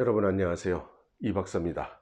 여러분 안녕하세요. 이 박사입니다.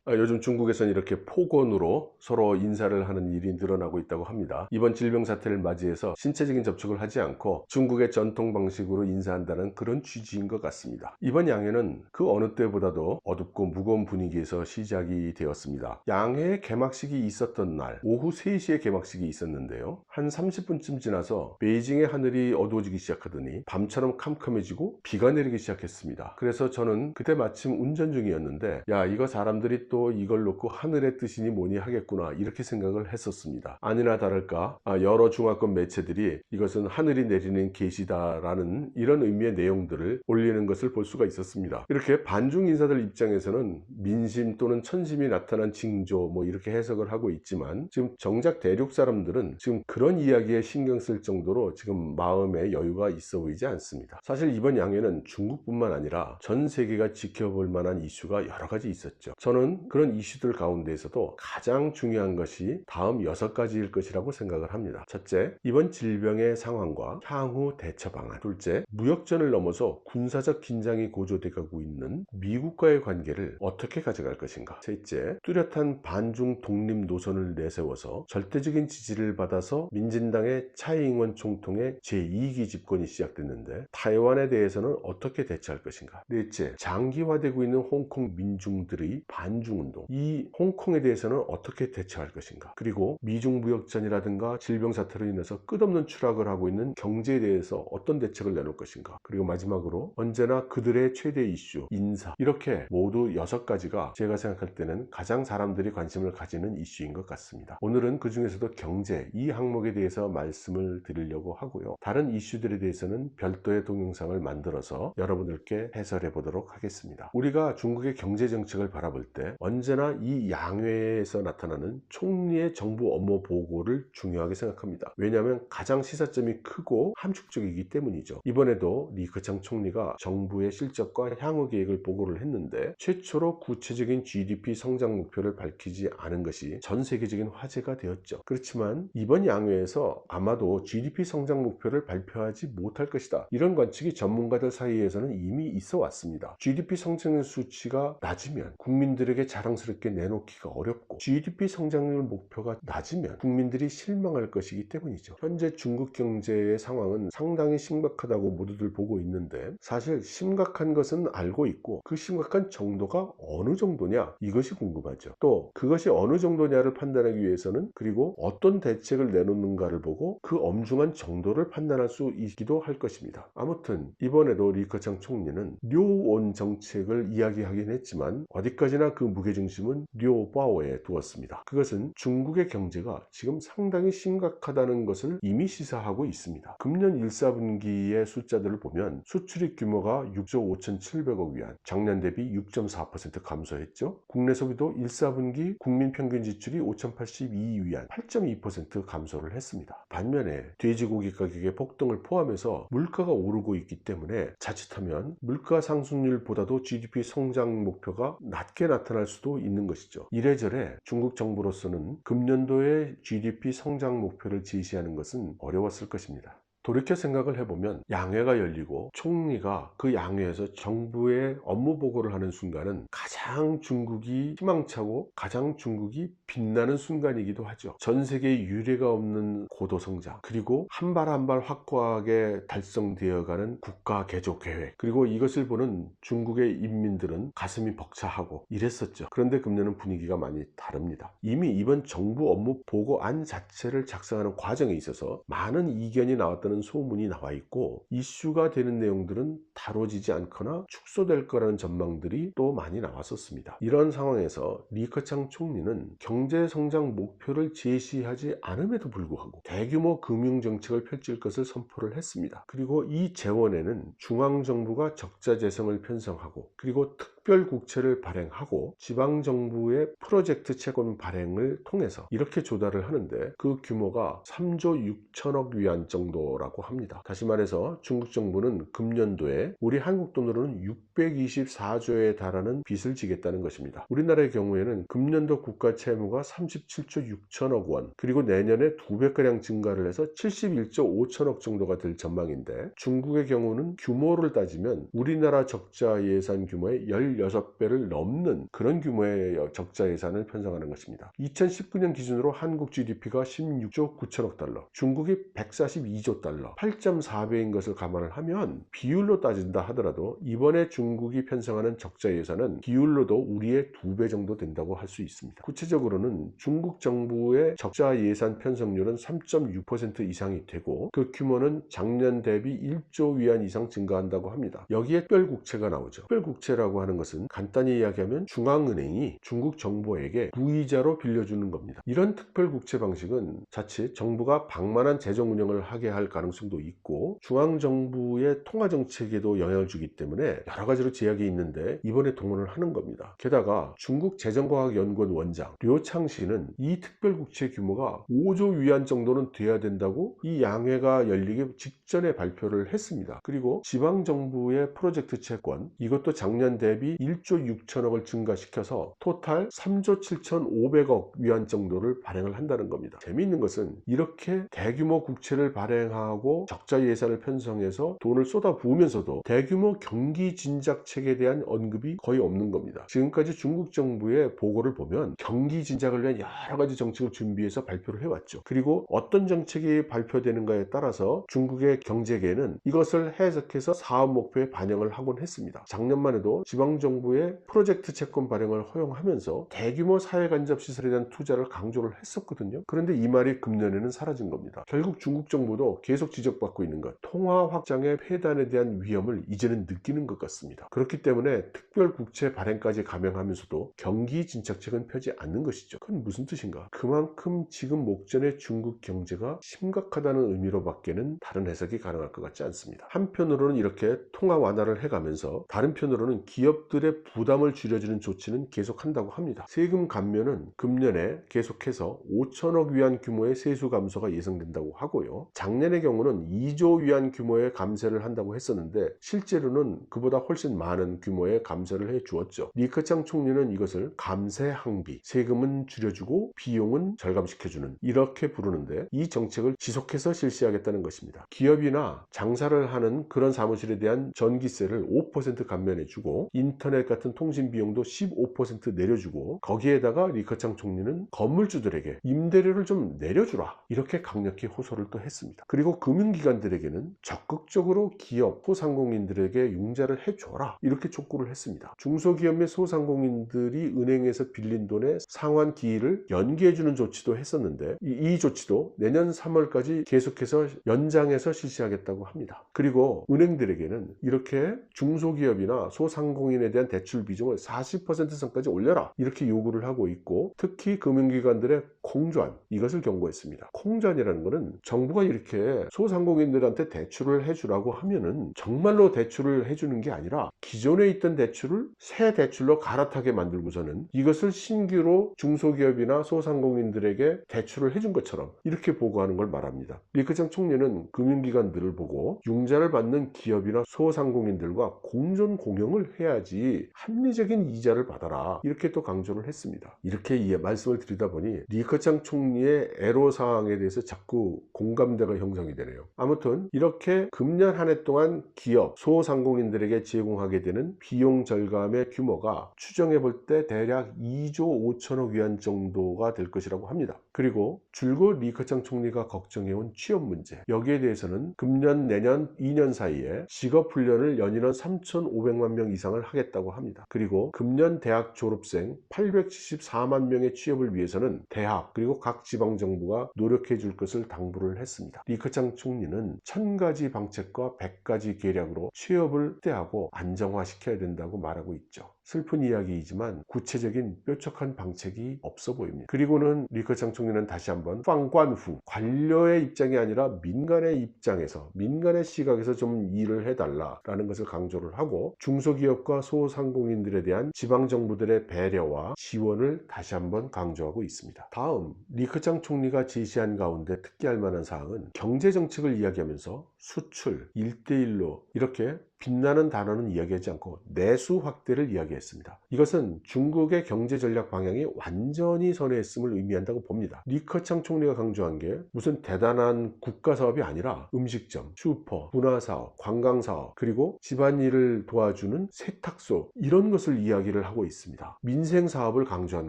요즘 중국에서는 이렇게 폭언으로 서로 인사를 하는 일이 늘어나고 있다고 합니다. 이번 질병 사태를 맞이해서 신체적인 접촉을 하지 않고 중국의 전통 방식으로 인사한다는 그런 취지인 것 같습니다. 이번 양회는 그 어느 때보다도 어둡고 무거운 분위기에서 시작이 되었습니다. 양회의 개막식이 있었던 날 오후 3시에 개막식이 있었는데요. 한 30분쯤 지나서 베이징의 하늘이 어두워지기 시작하더니 밤처럼 캄캄해지고 비가 내리기 시작했습니다. 그래서 저는 그때 마침 운전 중이었는데 야, 이거 사람들이 또 이걸 놓고 하늘의 뜻이니 뭐니 하겠구나 이렇게 생각을 했었습니다. 아니나 다를까 여러 중화권 매체들이 이것은 하늘이 내리는 계시다라는 이런 의미의 내용들을 올리는 것을 볼 수가 있었습니다. 이렇게 반중 인사들 입장에서는 민심 또는 천심이 나타난 징조 뭐 이렇게 해석을 하고 있지만 지금 정작 대륙 사람들은 지금 그런 이야기에 신경 쓸 정도로 지금 마음의 여유가 있어 보이지 않습니다. 사실 이번 양회는 중국뿐만 아니라 전 세계가 지켜볼 만한 이슈가 여러 가지 있었죠. 저는 그런 이슈들 가운데에서도 가장 중요한 것이 다음 6가지일 것이라고 생각을 합니다. 첫째, 이번 질병의 상황과 향후 대처 방안. 둘째, 무역전을 넘어서 군사적 긴장이 고조돼 가고 있는 미국과의 관계를 어떻게 가져갈 것인가. 셋째, 뚜렷한 반중 독립 노선을 내세워서 절대적인 지지를 받아서 민진당의 차이잉원 총통의 제2기 집권이 시작됐는데 타이완에 대해서는 어떻게 대처할 것인가. 넷째, 장기화되고 있는 홍콩 민중들의 반중운동, 이 홍콩에 대해서는 어떻게 대처할 것인가. 그리고 미중 무역전이라든가 질병 사태로 인해서 끝없는 추락을 하고 있는 경제에 대해서 어떤 대책을 내놓을 것인가. 그리고 마지막으로 언제나 그들의 최대 이슈 인사, 이렇게 모두 6가지가 제가 생각할 때는 가장 사람들이 관심을 가지는 이슈인 것 같습니다. 오늘은 그 중에서도 경제, 이 항목에 대해서 말씀을 드리려고 하고요. 다른 이슈들에 대해서는 별도의 동영상을 만들어서 여러분들께 해설해 보도록 하겠습니다. 우리가 중국의 경제 정책을 바라볼 때 언제나 이 양회에서 나타나는 총리의 정부 업무 보고를 중요하게 생각합니다. 왜냐하면 가장 시사점이 크고 함축적이기 때문이죠. 이번에도 리커창 총리가 정부의 실적과 향후 계획을 보고를 했는데 최초로 구체적인 GDP 성장 목표를 밝히지 않은 것이 전 세계적인 화제가 되었죠. 그렇지만 이번 양회에서 아마도 GDP 성장 목표를 발표하지 못할 것이다, 이런 관측이 전문가들 사이에서는 이미 있어 왔습니다. GDP 성장 수치가 낮으면 국민들에게 자랑스럽게 내놓기가 어렵고 GDP 성장률 목표가 낮으면 국민들이 실망할 것이기 때문이죠. 현재 중국 경제의 상황은 상당히 심각하다고 모두들 보고 있는데 사실 심각한 것은 알고 있고 그 심각한 정도가 어느 정도냐, 이것이 궁금하죠. 또 그것이 어느 정도냐를 판단하기 위해서는 그리고 어떤 대책을 내놓는가를 보고 그 엄중한 정도를 판단할 수 있기도 할 것입니다. 아무튼 이번에도 리커창 총리는 료온 정책을 이야기하긴 했지만 어디까지나 그 무게중심은 료바오에 두었습니다. 그것은 중국의 경제가 지금 상당히 심각하다는 것을 이미 시사하고 있습니다. 금년 1, 4분기의 숫자들을 보면 수출입 규모가 6조 5,700억 위안, 작년 대비 6.4% 감소했죠. 국내 소비도 1, 4분기 국민 평균 지출이 5,082위안, 8.2% 감소를 했습니다. 반면에 돼지고기 가격의 폭등을 포함해서 물가가 오르고 있기 때문에 자칫하면 물가 상승률보다도 GDP 성장 목표가 낮게 나타날 수도 있는 것이죠. 이래저래 중국 정부로서는 금년도의 GDP 성장 목표를 제시하는 것은 어려웠을 것입니다. 돌이켜 생각을 해보면 양회가 열리고 총리가 그 양회에서 정부의 업무 보고를 하는 순간은 가장 중국이 희망차고 가장 중국이 빛나는 순간이기도 하죠. 전 세계에 유례가 없는 고도 성장, 그리고 한 발 한 발 확고하게 달성되어가는 국가 개조 계획, 그리고 이것을 보는 중국의 인민들은 가슴이 벅차하고 이랬었죠. 그런데 금년은 분위기가 많이 다릅니다. 이미 이번 정부 업무 보고안 자체를 작성하는 과정에 있어서 많은 이견이 나왔다는 소문이 나와 있고 이슈가 되는 내용들은 다뤄지지 않거나 축소될 거라는 전망들이 또 많이 나왔었습니다. 이런 상황에서 리커창 총리는 경제 성장 목표를 제시하지 않음에도 불구하고 대규모 금융 정책을 펼칠 것을 선포를 했습니다. 그리고 이 재원에는 중앙정부가 적자 재정을 편성하고 그리고 특별 국채를 발행하고 지방정부의 프로젝트 채권 발행을 통해서 이렇게 조달을 하는데 그 규모가 3조 6천억 위안 정도라고 합니다. 다시 말해서 중국 정부는 금년도에 우리 한국 돈으로는 624조에 달하는 빚을 지겠다는 것입니다. 우리나라의 경우에는 금년도 국가 채무가 37조 6천억 원, 그리고 내년에 2배가량 증가를 해서 71조 5천억 정도가 될 전망인데 중국의 경우는 규모를 따지면 우리나라 적자 예산 규모의 16배를 넘는 그런 규모의 적자 예산을 편성하는 것입니다. 2019년 기준으로 한국 GDP가 16조 9천억 달러, 중국이 142조 달러, 8.4배인 것을 감안을 하면 비율로 따진다 하더라도 이번에 중국이 편성하는 적자 예산은 비율로도 우리의 2배 정도 된다고 할 수 있습니다. 구체적으로는 중국 정부의 적자 예산 편성률은 3.6% 이상이 되고 그 규모는 작년 대비 1조 위안 이상 증가한다고 합니다. 여기에 특별국채가 나오죠. 특별국채라고 하는 것은 간단히 이야기하면 중앙은행이 중국 정부에게 무이자로 빌려주는 겁니다. 이런 특별국채 방식은 자칫 정부가 방만한 재정 운영을 하게 할 가능성도 있고 중앙정부의 통화정책에도 영향을 주기 때문에 여러 가지로 제약이 있는데 이번에 동원을 하는 겁니다. 게다가 중국 재정과학연구원 원장 류창시는 이 특별국채 규모가 5조 위안 정도는 돼야 된다고 이 양회가 열리기 직전에 발표를 했습니다. 그리고 지방정부의 프로젝트 채권 이것도 작년 대비 1조 6천억을 증가시켜서 토탈 3조 7,500억 위안 정도를 발행을 한다는 겁니다. 재미있는 것은 이렇게 대규모 국채를 발행하고 적자 예산을 편성해서 돈을 쏟아부으면서도 대규모 경기 진작책에 대한 언급이 거의 없는 겁니다. 지금까지 중국 정부의 보고를 보면 경기 진작을 위한 여러 가지 정책을 준비해서 발표를 해왔죠. 그리고 어떤 정책이 발표되는가에 따라서 중국의 경제계는 이것을 해석해서 사업 목표에 반영을 하곤 했습니다. 작년만 해도 지방정부의 프로젝트 채권 발행을 허용하면서 대규모 사회간접시설에 대한 투자를 강조를 했었거든요. 그런데 이 말이 금년에는 사라진 겁니다. 결국 중국 정부도 계속 지적받고 있는 것, 통화 확장의 폐단에 대한 위험을 이제는 느끼는 것 같습니다. 그렇기 때문에 특별국채 발행까지 감행하면서도 경기 진척책은 펴지 않는 것이죠. 그건 무슨 뜻인가? 그만큼 지금 목전의 중국 경제가 심각하다는 의미로밖에는 다른 해석이 가능할 것 같지 않습니다. 한편으로는 이렇게 통화 완화를 해가면서 다른 편으로는 기업들의 부담을 줄여주는 조치는 계속한다고 합니다. 세금 감면은 금년에 계속해서 5천억 위안 규모의 세수 감소가 예상된다고 하고요. 작년의 경우는 2조 위안 규모의 감세를 한다고 했었는데 실제로는 그보다 훨씬 많은 규모의 감세를 해 주었죠. 리커창 총리는 이것을 감세 항비, 세금은 줄여주고 비용은 절감시켜주는 이렇게 부르는데 이 정책을 지속해서 실시하겠다는 것입니다. 기업이나 장사를 하는 그런 사무실에 대한 전기세를 5% 감면해주고 인터넷 같은 통신 비용도 15% 내려주고 거기에다가 리커창 총리는 건물주들에게 임대료를 좀 내려주라 이렇게 강력히 호소를 또 했습니다. 그리고 금융기관들에게는 적극적으로 기업, 소상공인들에게 융자를 해줘라 이렇게 촉구를 했습니다. 중소기업 및 소상공인들이 은행에서 빌린 돈의 상환 기일을 연기해주는 조치도 했었는데 이 조치도 내년 3월까지 계속해서 연장해서 실시하겠다고 합니다. 그리고 은행들에게는 이렇게 중소기업이나 소상공인에 대한 대출 비중을 40% 선까지 올려라 이렇게 요구를 하고 있고 특히 금융기관들의 콩주안 이것을 경고했습니다. 콩주안이라는 것은 정부가 이렇게 소상공인들한테 대출을 해주라고 하면은 정말로 대출을 해주는 게 아니라 기존에 있던 대출을 새 대출로 갈아타게 만들고서는 이것을 신규로 중소기업이나 소상공인들에게 대출을 해준 것처럼 이렇게 보고하는 걸 말합니다. 리커창 총리는 금융기관들을 보고 융자를 받는 기업이나 소상공인들과 공존 공영을 해야지 합리적인 이자를 받아라 이렇게 또 강조를 했습니다. 이렇게 말씀을 드리다 보니 리커창 총리의 애로사항에 대해서 자꾸 공감대가 형성이 되네요. 아무튼 이렇게 금년 한 해 동안 기업, 소상공인들에게 제공하게 되는 비용 절감의 규모가 추정해 볼 때 대략 2조 5천억 위안 정도가 될 것이라고 합니다. 그리고 줄곧 리커창 총리가 걱정해온 취업 문제 여기에 대해서는 금년 내년 2년 사이에 직업훈련을 연인원 3,500만 명 이상을 하겠다고 합니다. 그리고 금년 대학 졸업생 874만 명의 취업을 위해서는 대학 그리고 각 지방정부가 노력해 줄 것을 당부를 했습니다. 리커창 총리는 1000가지 방책과 100가지 계략으로 취업을 확대하고 안정화시켜야 된다고 말하고 있죠. 슬픈 이야기이지만 구체적인 뾰족한 방책이 없어 보입니다. 그리고는 리커창 총리는 다시 한번 방관후 관료의 입장이 아니라 민간의 입장에서 민간의 시각에서 좀 일을 해달라라는 것을 강조를 하고 중소기업과 소상공인들에 대한 지방정부들의 배려와 지원을 다시 한번 강조하고 있습니다. 다음 리커창 총리가 제시한 가운데 특기할 만한 사항은 경제정책을 이야기하면서 수출, 1대1로 이렇게 빛나는 단어는 이야기하지 않고 내수 확대를 이야기했습니다. 이것은 중국의 경제 전략 방향이 완전히 선회했음을 의미한다고 봅니다. 리커창 총리가 강조한 게 무슨 대단한 국가 사업이 아니라 음식점, 슈퍼, 문화사업, 관광사업, 그리고 집안일을 도와주는 세탁소, 이런 것을 이야기를 하고 있습니다. 민생사업을 강조한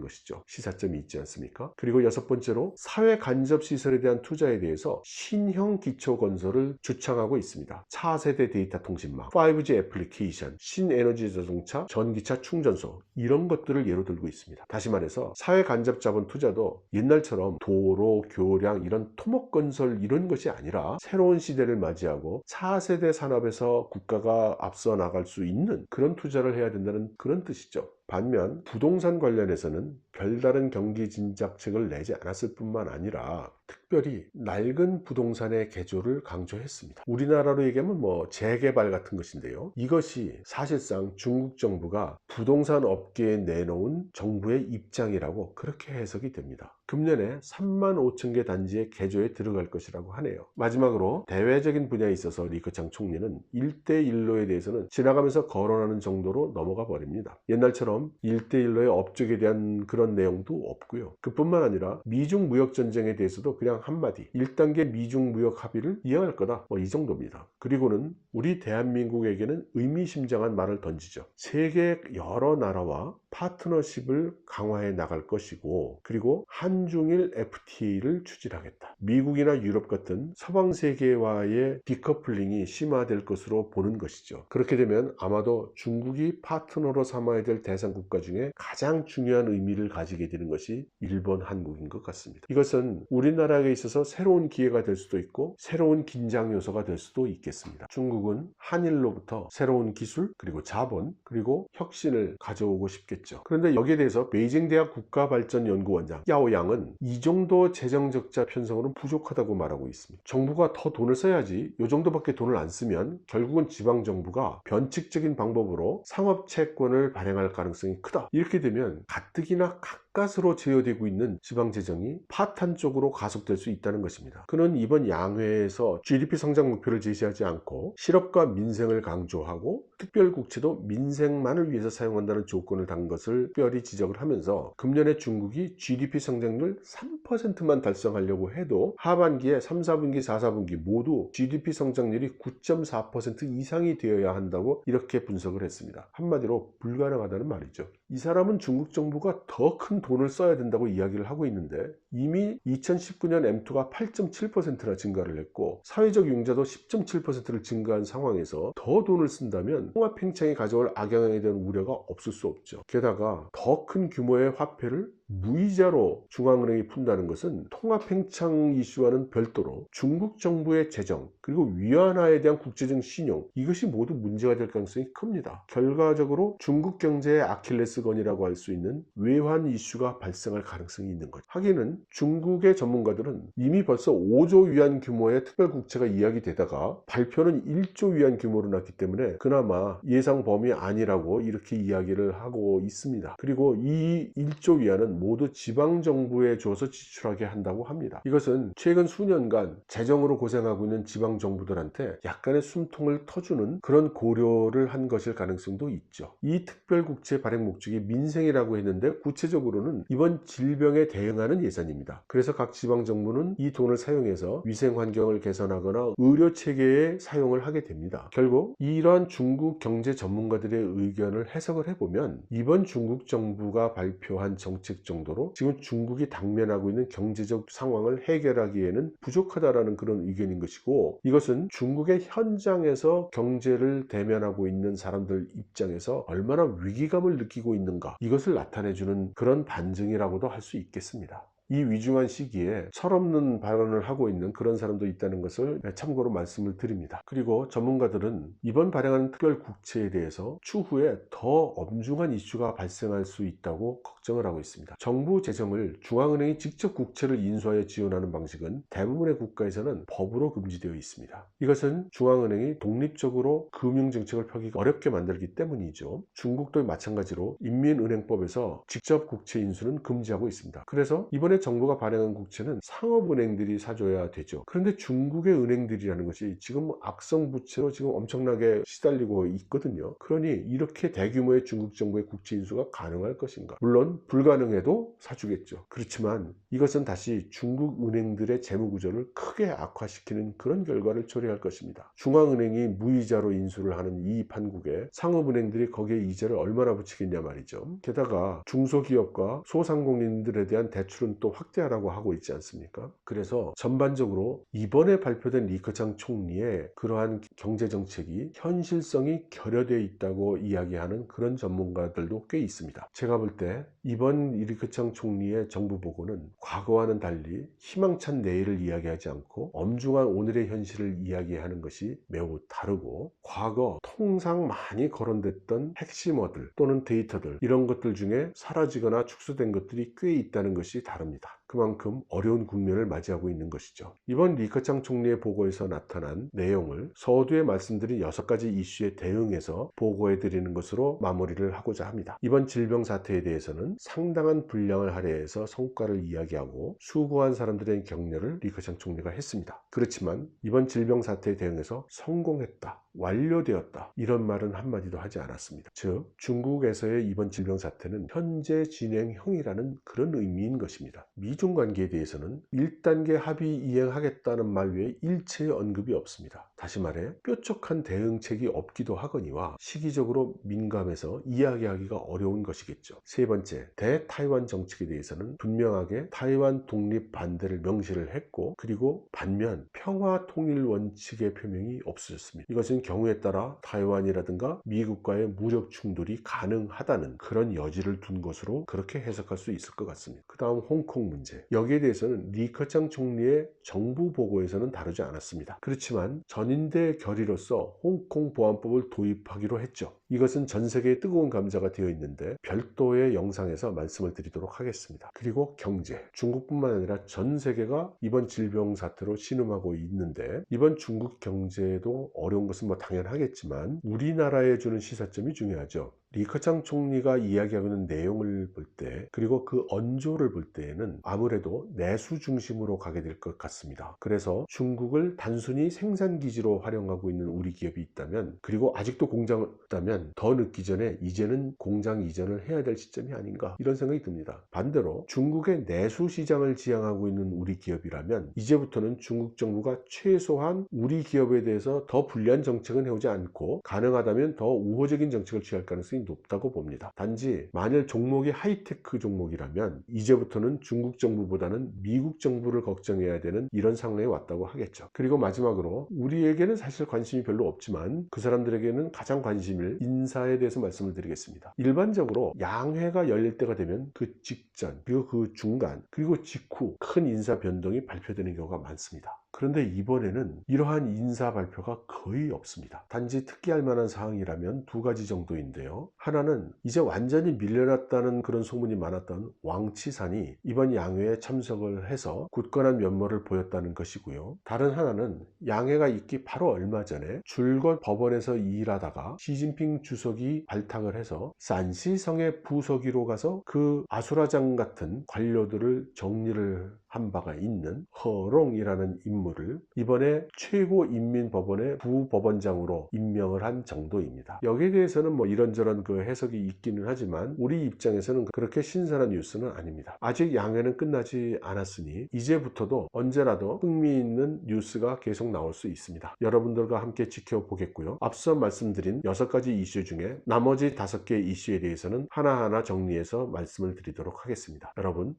것이죠. 시사점이 있지 않습니까? 그리고 여섯 번째로 사회 간접 시설에 대한 투자에 대해서 신형 기초 건설을 주창하고 있습니다. 차세대 데이터 통신망, 5G 애플리케이션, 신에너지 자동차, 전기차 충전소, 이런 것들을 예로 들고 있습니다. 다시 말해서 사회 간접 자본 투자도 옛날처럼 도로, 교량, 이런 토목건설 이런 것이 아니라 새로운 시대를 맞이하고 차세대 산업에서 국가가 앞서 나갈 수 있는 그런 투자를 해야 된다는 그런 뜻이죠. 반면 부동산 관련해서는 별다른 경기 진작책을 내지 않았을 뿐만 아니라 특별히 낡은 부동산의 개조를 강조했습니다. 우리나라로 얘기하면 재개발 같은 것인데요. 이것이 사실상 중국 정부가 부동산 업계에 내놓은 정부의 입장이라고 그렇게 해석이 됩니다. 금년에 35,000개 단지의 개조에 들어갈 것이라고 하네요. 마지막으로 대외적인 분야에 있어서 리커창 총리는 1대1로에 대해서는 지나가면서 거론하는 정도로 넘어가 버립니다. 옛날처럼 1대1로의 업적에 대한 그런 내용도 없고요. 그뿐만 아니라 미중 무역 전쟁에 대해서도 그냥 한마디 1단계 미중 무역 합의를 이행할 거다, 이 정도입니다. 그리고는 우리 대한민국에게는 의미심장한 말을 던지죠. 세계 여러 나라와 파트너십을 강화해 나갈 것이고, 그리고 한중일 FTA를 추진하겠다. 미국이나 유럽 같은 서방 세계와의 디커플링이 심화될 것으로 보는 것이죠. 그렇게 되면 아마도 중국이 파트너로 삼아야 될 대상 국가 중에 가장 중요한 의미를 가지게 되는 것이 일본, 한국인 것 같습니다. 이것은 우리나라에 있어서 새로운 기회가 될 수도 있고 새로운 긴장 요소가 될 수도 있겠습니다. 중국은 한일로부터 새로운 기술, 그리고 자본, 그리고 혁신을 가져오고 싶겠죠. 그런데 여기에 대해서 베이징 대학 국가발전연구원장 야오양은 이 정도 재정 적자 편성으로는 부족하다고 말하고 있습니다. 정부가 더 돈을 써야지, 이 정도밖에 돈을 안 쓰면 결국은 지방정부가 변칙적인 방법으로 상업채권을 발행할 가능성이 크다. 이렇게 되면 가뜩이나 가까스로 제어되고 있는 지방재정이 파탄 쪽으로 가속될 수 있다는 것입니다. 그는 이번 양회에서 GDP 성장 목표를 제시하지 않고 실업과 민생을 강조하고 특별국채도 민생만을 위해서 사용한다는 조건을 단 것을 특별히 지적을 하면서 금년에 중국이 GDP 성장률 3%만 달성하려고 해도 하반기에 3, 4분기, 4, 4분기 모두 GDP 성장률이 9.4% 이상이 되어야 한다고 이렇게 분석을 했습니다. 한마디로 불가능하다는 말이죠. 이 사람은 중국 정부가 더 큰 돈을 써야 된다고 이야기를 하고 있는데 이미 2019년 M2가 8.7%나 증가를 했고 사회적 융자도 10.7%를 증가한 상황에서 더 돈을 쓴다면 통화팽창이 가져올 악영향에 대한 우려가 없을 수 없죠. 게다가 더 큰 규모의 화폐를 무이자로 중앙은행이 푼다는 것은 통화팽창 이슈와는 별도로 중국 정부의 재정, 그리고 위안화에 대한 국제적 신용, 이것이 모두 문제가 될 가능성이 큽니다. 결과적으로 중국 경제의 아킬레스건이라고 할 수 있는 외환 이슈가 발생할 가능성이 있는 거죠. 하기는 중국의 전문가들은 이미 벌써 5조 위안 규모의 특별국채가 이야기되다가 발표는 1조 위안 규모로 났기 때문에 그나마 예상 범위 아니라고 이렇게 이야기를 하고 있습니다. 그리고 이 1조 위안은 모두 지방정부에 줘서 지출하게 한다고 합니다. 이것은 최근 수년간 재정으로 고생하고 있는 지방정부들한테 약간의 숨통을 터주는 그런 고려를 한 것일 가능성도 있죠. 이 특별국채 발행 목적이 민생이라고 했는데 구체적으로는 이번 질병에 대응하는 예산입니다. 그래서 각 지방정부는 이 돈을 사용해서 위생환경을 개선하거나 의료체계에 사용을 하게 됩니다. 결국 이러한 중국 경제 전문가들의 의견을 해석을 해보면 이번 중국 정부가 발표한 정책 정도로 지금 중국이 당면하고 있는 경제적 상황을 해결하기에는 부족하다라는 그런 의견인 것이고, 이것은 중국의 현장에서 경제를 대면하고 있는 사람들 입장에서 얼마나 위기감을 느끼고 있는가, 이것을 나타내주는 그런 반증이라고도 할 수 있겠습니다. 이 위중한 시기에 철없는 발언을 하고 있는 그런 사람도 있다는 것을 참고로 말씀을 드립니다. 그리고 전문가들은 이번 발행한 특별국채에 대해서 추후에 더 엄중한 이슈가 발생할 수 있다고 걱정을 하고 있습니다. 정부 재정을 중앙은행이 직접 국채를 인수하여 지원하는 방식은 대부분의 국가에서는 법으로 금지되어 있습니다. 이것은 중앙은행이 독립적으로 금융정책을 펴기가 어렵게 만들기 때문이죠. 중국도 마찬가지로 인민은행법에서 직접 국채 인수는 금지하고 있습니다. 그래서 이번에 정부가 발행한 국채는 상업은행들이 사줘야 되죠. 그런데 중국의 은행들이라는 것이 지금 악성 부채로 지금 엄청나게 시달리고 있거든요. 그러니 이렇게 대규모의 중국 정부의 국채 인수가 가능할 것인가? 물론 불가능해도 사주겠죠. 그렇지만 이것은 다시 중국 은행들의 재무 구조를 크게 악화시키는 그런 결과를 초래할 것입니다. 중앙은행이 무이자로 인수를 하는 이 판국에 상업은행들이 거기에 이자를 얼마나 붙이겠냐 말이죠. 게다가 중소기업과 소상공인들에 대한 대출은 또 확대하라고 하고 있지 않습니까? 그래서 전반적으로 이번에 발표된 리커창 총리의 그러한 경제정책이 현실성이 결여되어 있다고 이야기하는 그런 전문가들도 꽤 있습니다. 제가 볼 때 이번 리커창 총리의 정부 보고는 과거와는 달리 희망찬 내일을 이야기하지 않고 엄중한 오늘의 현실을 이야기하는 것이 매우 다르고, 과거 통상 많이 거론됐던 핵심어들 또는 데이터들, 이런 것들 중에 사라지거나 축소된 것들이 꽤 있다는 것이 다릅니다. 그만큼 어려운 국면을 맞이하고 있는 것이죠. 이번 리커창 총리의 보고에서 나타난 내용을 서두에 말씀드린 6가지 이슈에 대응해서 보고해 드리는 것으로 마무리를 하고자 합니다. 이번 질병 사태에 대해서는 상당한 분량을 할애해서 성과를 이야기하고 수고한 사람들의 격려를 리커창 총리가 했습니다. 그렇지만 이번 질병 사태에 대응해서 성공했다, 완료되었다, 이런 말은 한마디도 하지 않았습니다. 즉, 중국에서의 이번 질병 사태는 현재 진행형이라는 그런 의미인 것입니다. 미중 관계에 대해서는 1단계 합의 이행하겠다는 말 외에 일체의 언급이 없습니다. 다시 말해 뾰족한 대응책이 없기도 하거니와 시기적으로 민감해서 이야기하기가 어려운 것이겠죠. 세 번째, 대타이완 정책에 대해서는 분명하게 타이완 독립 반대를 명시를 했고, 그리고 반면 평화 통일 원칙의 표명이 없어졌습니다. 이것은 경우에 따라 타이완이라든가 미국과의 무력 충돌이 가능하다는 그런 여지를 둔 것으로 그렇게 해석할 수 있을 것 같습니다. 그 다음 홍콩 문제, 여기에 대해서는 리커창 총리의 정부 보고에서는 다루지 않았습니다. 그렇지만 전인대 결의로서 홍콩 보안법을 도입하기로 했죠. 이것은 전 세계의 뜨거운 감자가 되어 있는데 별도의 영상에서 말씀을 드리도록 하겠습니다. 그리고 경제, 중국뿐만 아니라 전 세계가 이번 질병 사태로 신음하고 있는데, 이번 중국 경제도 어려운 것은 뭐 당연하겠지만 우리나라에 주는 시사점이 중요하죠. 리커창 총리가 이야기하고 있는 내용을 볼 때, 그리고 그 언조를 볼 때에는 아무래도 내수 중심으로 가게 될 것 같습니다. 그래서 중국을 단순히 생산기지로 활용하고 있는 우리 기업이 있다면, 그리고 아직도 공장을 있다면 더 늦기 전에 이제는 공장 이전을 해야 될 시점이 아닌가, 이런 생각이 듭니다. 반대로 중국의 내수 시장을 지향하고 있는 우리 기업이라면 이제부터는 중국 정부가 최소한 우리 기업에 대해서 더 불리한 정책은 해오지 않고 가능하다면 더 우호적인 정책을 취할 가능성이 높다고 봅니다. 단지 만일 종목이 하이테크 종목이라면 이제부터는 중국 정부보다는 미국 정부를 걱정해야 되는 이런 상황에 왔다고 하겠죠. 그리고 마지막으로 우리에게는 사실 관심이 별로 없지만 그 사람들에게는 가장 관심일 인사에 대해서 말씀을 드리겠습니다. 일반적으로 양회가 열릴 때가 되면 그 직전, 그리고 그 중간, 그리고 직후 큰 인사 변동이 발표되는 경우가 많습니다. 그런데 이번에는 이러한 인사 발표가 거의 없습니다. 단지 특기할 만한 사항이라면 2가지 정도인데요. 하나는 이제 완전히 밀려났다는 그런 소문이 많았던 왕치산이 이번 양회에 참석을 해서 굳건한 면모를 보였다는 것이고요. 다른 하나는 양회가 있기 바로 얼마 전에 줄곧 법원에서 일하다가 시진핑 주석이 발탁을 해서 산시성의 부서기로 가서 그 아수라장 같은 관료들을 정리를 한 바가 있는 허롱이라는 인물을 이번에 최고인민법원의 부법원장으로 임명을 한 정도입니다. 여기에 대해서는 뭐 이런저런 그 해석이 있기는 하지만 우리 입장에서는 그렇게 신선한 뉴스는 아닙니다. 아직 양회는 끝나지 않았으니 이제부터도 언제라도 흥미있는 뉴스가 계속 나올 수 있습니다. 여러분들과 함께 지켜보겠고요. 앞서 말씀드린 6가지 이슈 중에 나머지 5개 이슈에 대해서는 하나하나 정리해서 말씀을 드리도록 하겠습니다. 여러분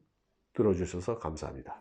들어주셔서 감사합니다.